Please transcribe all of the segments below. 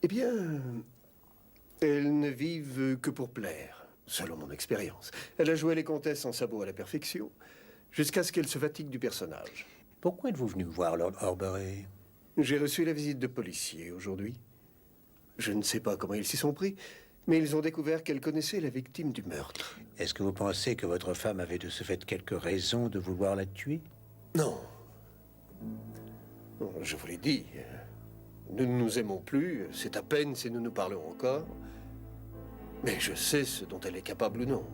Eh bien, elles ne vivent que pour plaire, selon mon expérience. Elle a joué les comtesses en sabot à la perfection, jusqu'à ce qu'elle se fatigue du personnage. Pourquoi êtes-vous venu voir Lord Horbury? J'ai reçu la visite de policiers aujourd'hui. Je ne sais pas comment ils s'y sont pris, mais ils ont découvert qu'elle connaissait la victime du meurtre. Est-ce que vous pensez que votre femme avait de ce fait quelques raisons de vouloir la tuer? Non. Non, je vous l'ai dit. Nous ne nous aimons plus, c'est à peine si nous nous parlons encore. Mais je sais ce dont elle est capable ou non.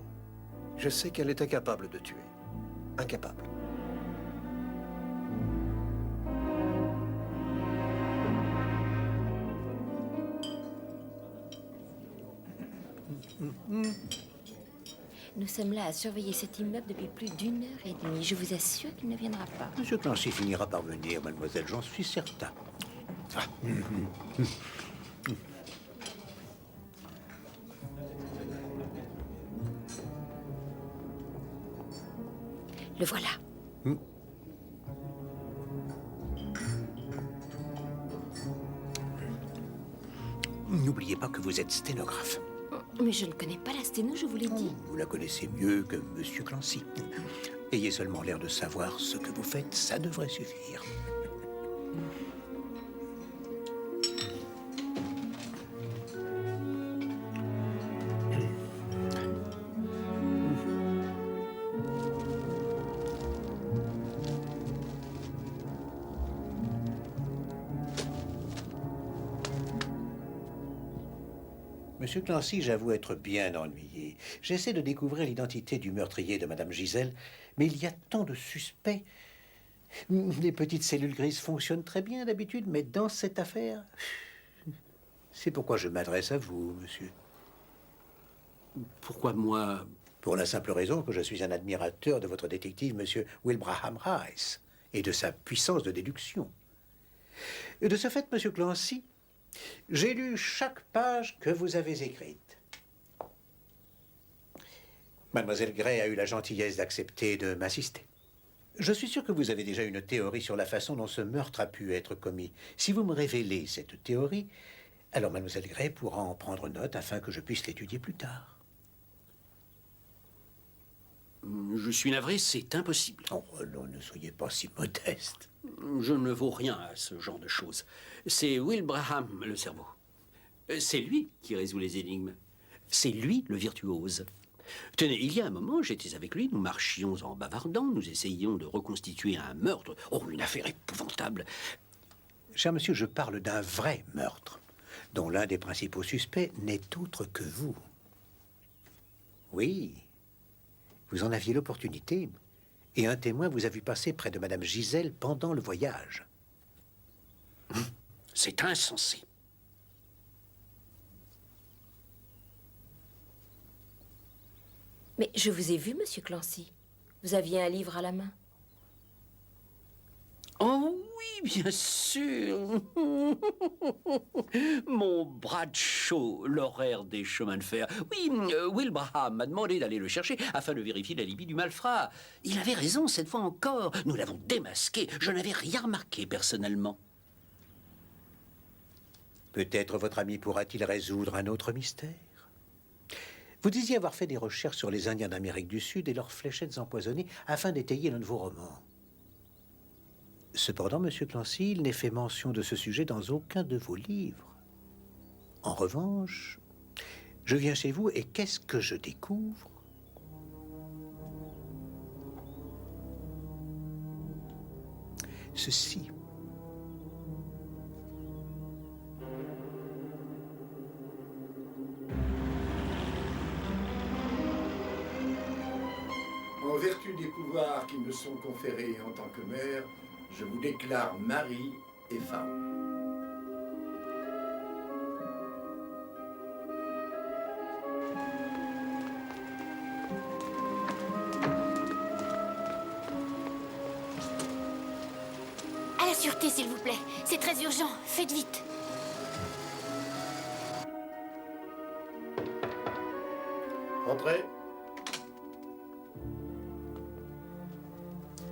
Je sais qu'elle est incapable de tuer. Incapable. Nous sommes là à surveiller cet immeuble depuis plus d'1 heure et demie. Je vous assure qu'il ne viendra pas. Monsieur Clancy finira par venir, mademoiselle, j'en suis certain. Ah. Le voilà. N'oubliez pas que vous êtes sténographe. Mais je ne connais pas la sténo, je vous l'ai dit. Vous la connaissez mieux que Monsieur Clancy. Ayez seulement l'air de savoir ce que vous faites, ça devrait suffire. Monsieur Clancy, j'avoue être bien ennuyé. J'essaie de découvrir l'identité du meurtrier de Madame Gisèle, mais il y a tant de suspects. Les petites cellules grises fonctionnent très bien d'habitude, mais dans cette affaire... C'est pourquoi je m'adresse à vous, monsieur. Pourquoi moi? Pour la simple raison que je suis un admirateur de votre détective, monsieur Wilbraham Rice, et de sa puissance de déduction. Et de ce fait, monsieur Clancy, j'ai lu chaque page que vous avez écrite. Mademoiselle Gray a eu la gentillesse d'accepter de m'assister. Je suis sûr que vous avez déjà une théorie sur la façon dont ce meurtre a pu être commis. Si vous me révélez cette théorie, alors Mademoiselle Gray pourra en prendre note afin que je puisse l'étudier plus tard. Je suis navré, c'est impossible. Oh non, ne soyez pas si modeste. Je ne vaux rien à ce genre de choses. C'est Wilbraham, le cerveau. C'est lui qui résout les énigmes. C'est lui, le virtuose. Tenez, il y a un moment, j'étais avec lui, nous marchions en bavardant, nous essayions de reconstituer un meurtre. Oh, une affaire épouvantable. Cher monsieur, je parle d'un vrai meurtre, dont l'un des principaux suspects n'est autre que vous. Oui, vous en aviez l'opportunité, et un témoin vous a vu passer près de Madame Gisèle pendant le voyage. C'est insensé. Mais je vous ai vu, monsieur Clancy. Vous aviez un livre à la main. Oh oui, bien sûr. Mon Bradshaw, l'horaire des chemins de fer. Oui, Wilbraham m'a demandé d'aller le chercher afin de vérifier l'alibi du malfrat. Il avait raison cette fois encore. Nous l'avons démasqué. Je n'avais rien remarqué personnellement. Peut-être votre ami pourra-t-il résoudre un autre mystère. Vous disiez avoir fait des recherches sur les Indiens d'Amérique du Sud et leurs fléchettes empoisonnées afin d'étayer l'un de vos romans. Cependant, monsieur Clancy, il n'est fait mention de ce sujet dans aucun de vos livres. En revanche, je viens chez vous et qu'est-ce que je découvre? Ceci. En vertu des pouvoirs qui me sont conférés en tant que maire, je vous déclare mari et femme. À la sûreté, s'il vous plaît. C'est très urgent. Faites vite. Entrez.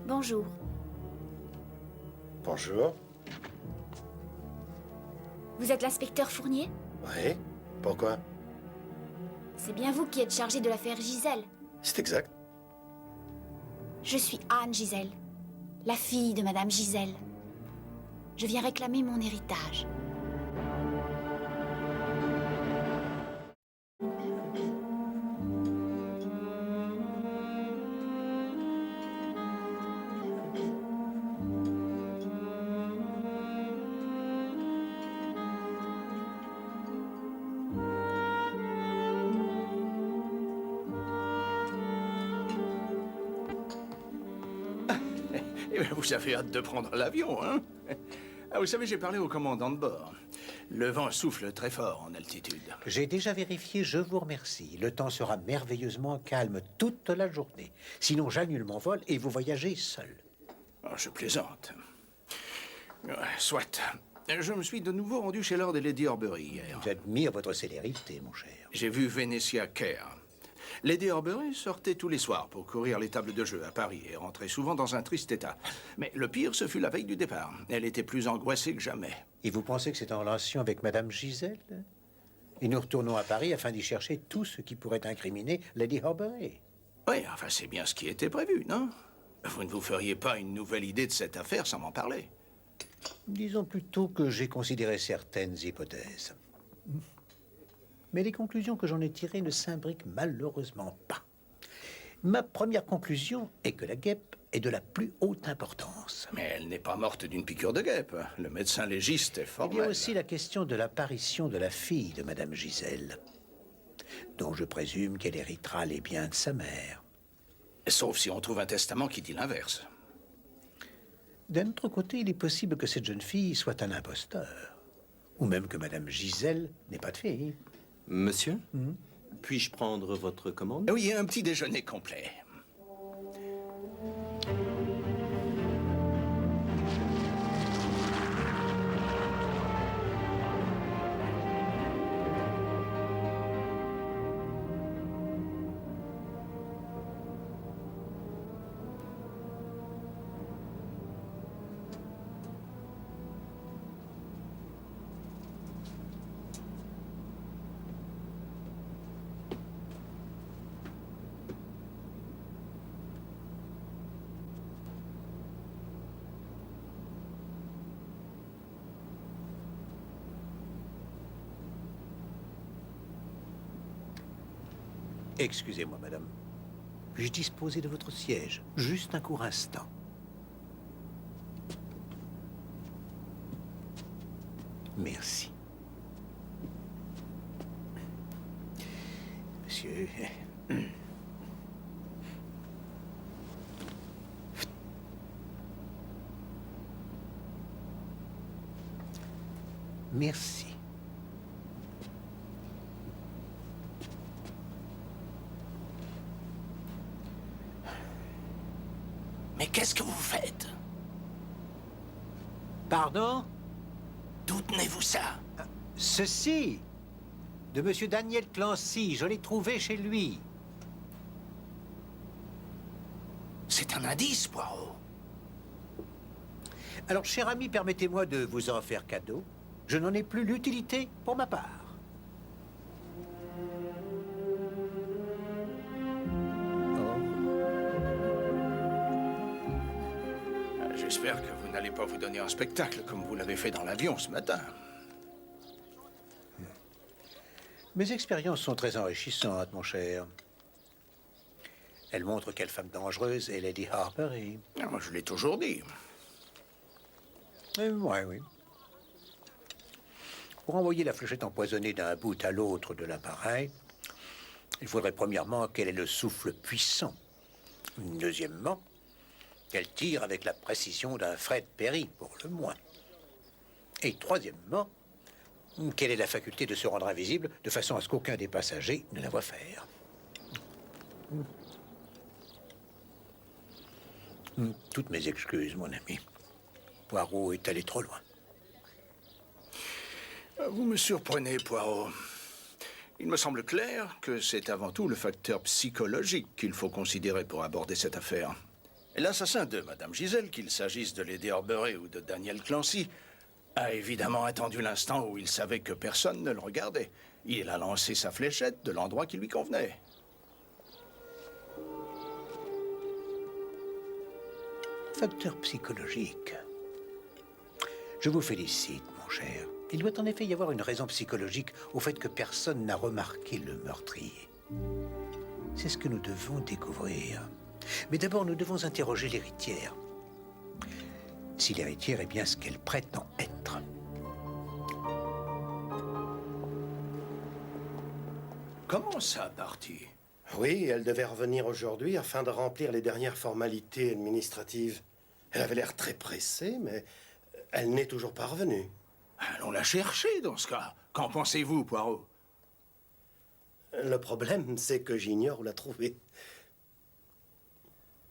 Bonjour. Bonjour. Vous êtes l'inspecteur Fournier? Oui. Pourquoi? C'est bien vous qui êtes chargé de l'affaire Gisèle. C'est exact. Je suis Anne Gisèle, la fille de Madame Gisèle. Je viens réclamer mon héritage. Eh bien, vous avez hâte de prendre l'avion, hein? Ah, vous savez, j'ai parlé au commandant de bord. Le vent souffle très fort en altitude. J'ai déjà vérifié, je vous remercie. Le temps sera merveilleusement calme toute la journée. Sinon, j'annule mon vol et vous voyagez seul. Oh, je plaisante. Soit. Je me suis de nouveau rendu chez Lord et Lady Horbury hier. J'admire votre célérité, mon cher. J'ai vu Venetia Kerr. Lady Horbury sortait tous les soirs pour courir les tables de jeu à Paris et rentrait souvent dans un triste état. Mais le pire, ce fut la veille du départ. Elle était plus angoissée que jamais. Et vous pensez que c'est en relation avec Madame Gisèle? Et nous retournons à Paris afin d'y chercher tout ce qui pourrait incriminer Lady Horbury. Oui, enfin, c'est bien ce qui était prévu, non? Vous ne vous feriez pas une nouvelle idée de cette affaire sans m'en parler? Disons plutôt que j'ai considéré certaines hypothèses. Mais les conclusions que j'en ai tirées ne s'imbriquent malheureusement pas. Ma première conclusion est que la guêpe est de la plus haute importance. Mais elle n'est pas morte d'une piqûre de guêpe. Le médecin légiste est Il formel. y a aussi la question de l'apparition de la fille de Madame Gisèle, dont je présume qu'elle héritera les biens de sa mère. Sauf si on trouve un testament qui dit l'inverse. D'un autre côté, il est possible que cette jeune fille soit un imposteur, ou même que Madame Gisèle n'ait pas de fille. Monsieur, puis-je prendre votre commande? Oui, un petit déjeuner complet. Excusez-moi, madame. Puis-je disposer de votre siège? Juste un court instant. Merci. Monsieur... Merci. Mais qu'est-ce que vous faites? Pardon? D'où tenez-vous ça? Ceci, de Monsieur Daniel Clancy, je l'ai trouvé chez lui. C'est un indice, Poirot. Alors, cher ami, permettez-moi de vous en faire cadeau. Je n'en ai plus l'utilité pour ma part. J'espère que vous n'allez pas vous donner un spectacle comme vous l'avez fait dans l'avion ce matin. Mes expériences sont très enrichissantes, mon cher. Elles montrent quelle femme dangereuse est Lady Horbury. Moi, je l'ai toujours dit. Oui. Pour envoyer la fléchette empoisonnée d'un bout à l'autre de l'appareil, il faudrait premièrement qu'elle ait le souffle puissant. Deuxièmement, qu'elle tire avec la précision d'un Fred Perry, pour le moins. Et troisièmement, qu'elle ait la faculté de se rendre invisible de façon à ce qu'aucun des passagers ne la voie faire. Toutes mes excuses, mon ami. Poirot est allé trop loin. Vous me surprenez, Poirot. Il me semble clair que c'est avant tout le facteur psychologique qu'il faut considérer pour aborder cette affaire. L'assassin de Madame Gisèle, qu'il s'agisse de Lady Horbury ou de Daniel Clancy, a évidemment attendu l'instant où il savait que personne ne le regardait. Il a lancé sa fléchette de l'endroit qui lui convenait. Facteur psychologique. Je vous félicite, mon cher. Il doit en effet y avoir une raison psychologique au fait que personne n'a remarqué le meurtrier. C'est ce que nous devons découvrir. Mais d'abord, nous devons interroger l'héritière. Si l'héritière est bien ce qu'elle prétend être. Comment ça, Party? Oui, elle devait revenir aujourd'hui afin de remplir les dernières formalités administratives. Elle avait l'air très pressée, mais elle n'est toujours pas revenue. Allons la chercher, dans ce cas. Qu'en pensez-vous, Poirot? Le problème, c'est que j'ignore où la trouver.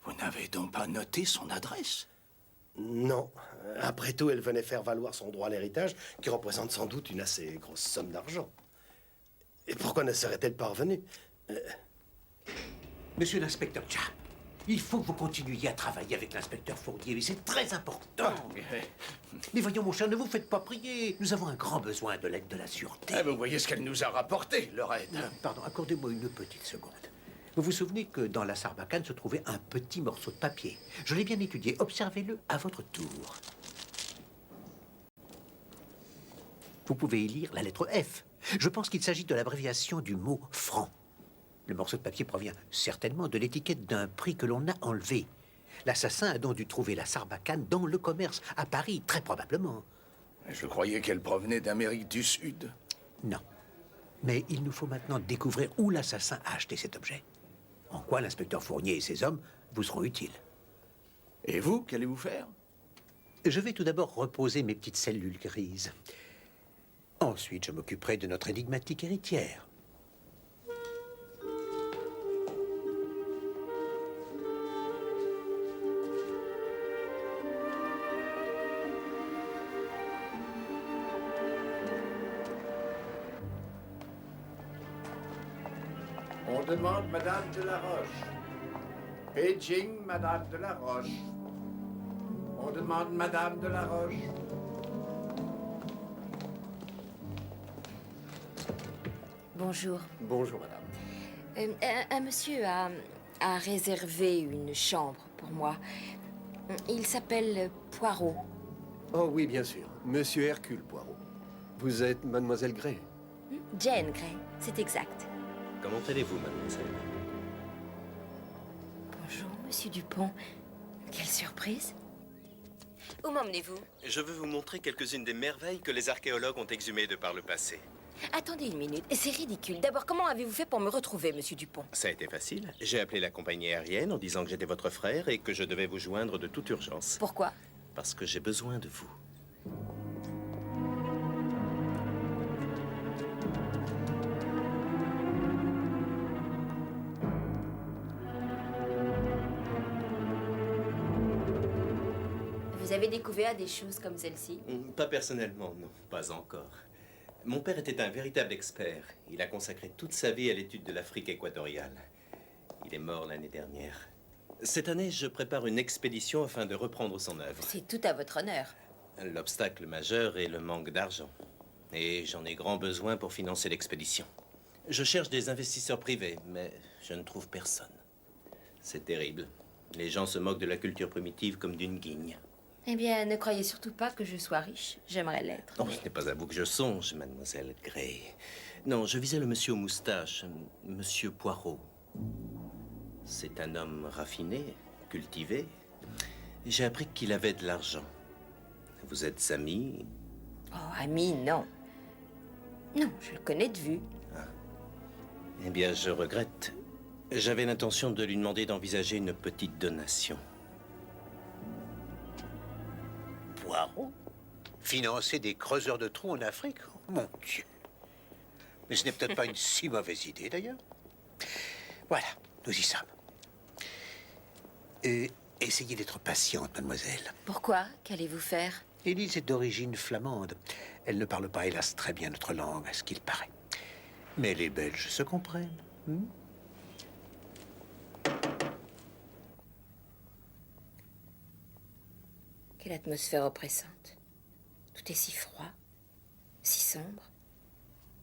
Vous n'avez donc pas noté son adresse? Non. Après tout, elle venait faire valoir son droit à l'héritage, qui représente sans doute une assez grosse somme d'argent. Et pourquoi ne serait-elle pas revenue? Monsieur l'inspecteur Japp, il faut que vous continuiez à travailler avec l'inspecteur Fournier, c'est très important. Mais voyons, mon cher, ne vous faites pas prier. Nous avons un grand besoin de l'aide de la sûreté. Ah, vous voyez ce qu'elle nous a rapporté, leur aide. Pardon, accordez-moi une petite seconde. Vous vous souvenez que dans la sarbacane se trouvait un petit morceau de papier. Je l'ai bien étudié. Observez-le à votre tour. Vous pouvez y lire la lettre F. Je pense qu'il s'agit de l'abréviation du mot franc. Le morceau de papier provient certainement de l'étiquette d'un prix que l'on a enlevé. L'assassin a donc dû trouver la sarbacane dans le commerce, à Paris, très probablement. Je croyais qu'elle provenait d'Amérique du Sud. Non. Mais il nous faut maintenant découvrir où l'assassin a acheté cet objet. En quoi l'inspecteur Fournier et ses hommes vous seront utiles. Et vous, qu'allez-vous faire? Je vais tout d'abord reposer mes petites cellules grises. Ensuite, je m'occuperai de notre énigmatique héritière. On demande Madame de la Roche. Paging Madame de la Roche. On demande Madame de la Roche. Bonjour. Bonjour, madame. Un monsieur a réservé une chambre pour moi. Il s'appelle Poirot. Oh oui, bien sûr. Monsieur Hercule Poirot. Vous êtes mademoiselle Gray. Jane Grey, c'est exact. Comment allez-vous, mademoiselle? Bonjour, monsieur Dupont. Quelle surprise. Où m'emmenez-vous? Je veux vous montrer quelques-unes des merveilles que les archéologues ont exhumées de par le passé. Attendez une minute, c'est ridicule. D'abord, comment avez-vous fait pour me retrouver, monsieur Dupont? Ça a été facile. J'ai appelé la compagnie aérienne en disant que j'étais votre frère et que je devais vous joindre de toute urgence. Pourquoi? Parce que j'ai besoin de vous. Vous avez découvert des choses comme celle-ci? Pas personnellement, non. Pas encore. Mon père était un véritable expert. Il a consacré toute sa vie à l'étude de l'Afrique équatoriale. Il est mort l'année dernière. Cette année, je prépare une expédition afin de reprendre son œuvre. C'est tout à votre honneur. L'obstacle majeur est le manque d'argent. Et j'en ai grand besoin pour financer l'expédition. Je cherche des investisseurs privés, mais je ne trouve personne. C'est terrible. Les gens se moquent de la culture primitive comme d'une guigne. Eh bien, ne croyez surtout pas que je sois riche. J'aimerais l'être. Non, ce n'est pas à vous que je songe, mademoiselle Gray. Non, je visais le monsieur aux moustaches, monsieur Poirot. C'est un homme raffiné, cultivé. J'ai appris qu'il avait de l'argent. Vous êtes amis? Oh, ami, non. Non, je le connais de vue. Eh bien, je regrette. J'avais l'intention de lui demander d'envisager une petite donation. Poirot? Financer des creuseurs de trous en Afrique? Oh, mon Dieu. Mais ce n'est peut-être pas une si mauvaise idée, d'ailleurs. Voilà, nous y sommes. Essayez d'être patiente, mademoiselle. Pourquoi? Qu'allez-vous faire? Élise est d'origine flamande. Elle ne parle pas, hélas, très bien notre langue, à ce qu'il paraît. Mais les Belges se comprennent. Quelle atmosphère oppressante. Tout est si froid, si sombre.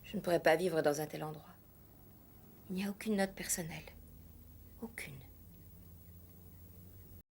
Je ne pourrais pas vivre dans un tel endroit. Il n'y a aucune note personnelle. Aucune.